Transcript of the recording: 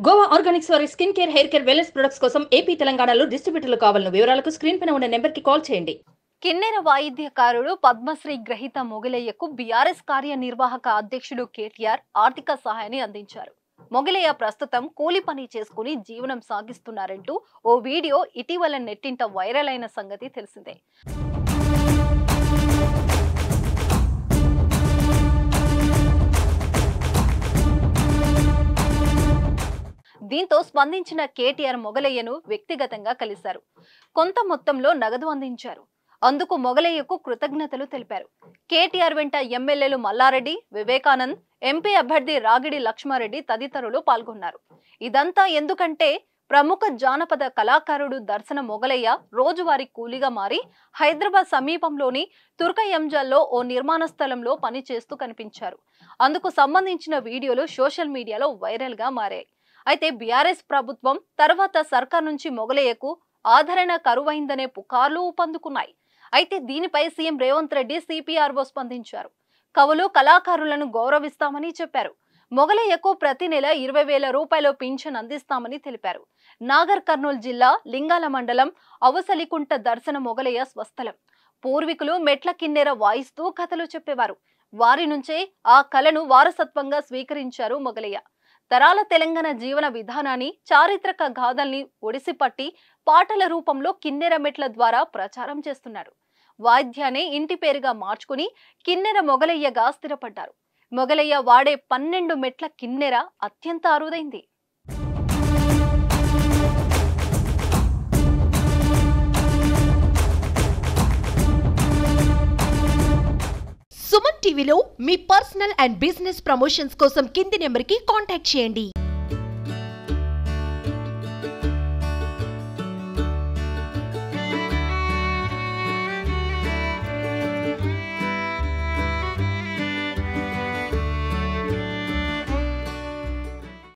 Goa Organics వారి skin care, hair care, wellness products కోసం AP, తెలంగాణలో డిస్ట్రిబ్యూటర్లు కావాలను వివరాలకు స్క్రీన్ పైన ఉన్న నెంబర్కి కాల్ చేయండి. కిన్నెర వాయిద్యకారుడు పద్మశ్రీ గ్రహీత మొగిలయ్యకు బీఆర్ఎస్ కార్యనిర్వాహక అధ్యక్షుడు కేటీఆర్ ఆర్థిక సహాయాన్ని అందించారు. మొగిలయ్య ప్రస్తుతం కూలి పని చేసుకుని జీవనం సాగిస్తున్నారంటూ ఓ వీడియో ఇటీవల నెట్టింట వైరల్ అయిన సంగతి తెలిసిందే. దీంతో స్పందించిన కేటీఆర్ మొగలయ్యను వ్యక్తిగతంగా కలిశారు. కొంత మొత్తంలో నగదు అందించారు. అందుకు మొగలయ్యకు కృతజ్ఞతలు తెలిపారు. కేటీఆర్ వెంట ఎమ్మెల్యేలు మల్లారెడ్డి, వివేకానంద్, ఎంపీ అభ్యర్థి రాగిడి లక్ష్మారెడ్డి తదితరులు పాల్గొన్నారు. ఇదంతా ఎందుకంటే ప్రముఖ జానపద కళాకారుడు దర్శన మొగలయ్య రోజువారీ కూలీగా మారి హైదరాబాద్ సమీపంలోని తుర్కయంజల్లో ఓ నిర్మాణ స్థలంలో పని చేస్తూ కనిపించారు. అందుకు సంబంధించిన వీడియోలు సోషల్ మీడియాలో వైరల్ గా మారాయి. అయితే బీఆర్ఎస్ ప్రభుత్వం తర్వాత సర్కార్ నుంచి మొగలయ్యకు ఆదరణ కరువైందనే పుకార్లు ఊపందుకున్నాయి. అయితే దీనిపై సీఎం రేవంత్ రెడ్డి సిపిఆర్ఓ స్పందించారు. కవులు, కళాకారులను గౌరవిస్తామని చెప్పారు. మొగలయ్యకు ప్రతి నెల 20,000 రూపాయల పింఛన్ అందిస్తామని తెలిపారు. నాగర్ కర్నూలు జిల్లా లింగాల మండలం అవసలికుంట దర్శన మొగలయ్య స్వస్థలం. పూర్వీకులు మెట్ల కిన్నెర వాయిస్తూ కథలు చెప్పేవారు. వారి నుంచే ఆ కళను వారసత్వంగా స్వీకరించారు మొగలయ్య. తరాల తెలంగాణ జీవన విధానాన్ని, చారిత్రక గాథల్ని ఒడిసిపట్టి పాటల రూపంలో కిన్నెర మెట్ల ద్వారా ప్రచారం చేస్తున్నారు. వాయిద్యాన్ని ఇంటి పేరుగా మార్చుకుని కిన్నెర మొగలయ్యగా స్థిరపడ్డారు. మొగలయ్య వాడే 12 మెట్ల కిన్నెర అత్యంత అరుదైంది. సుమన్ టీవీలో మీ పర్సనల్ అండ్ బిజినెస్ ప్రమోషన్స్ కోసం కింది నెంబర్కి కాంటాక్ట్ చేయండి.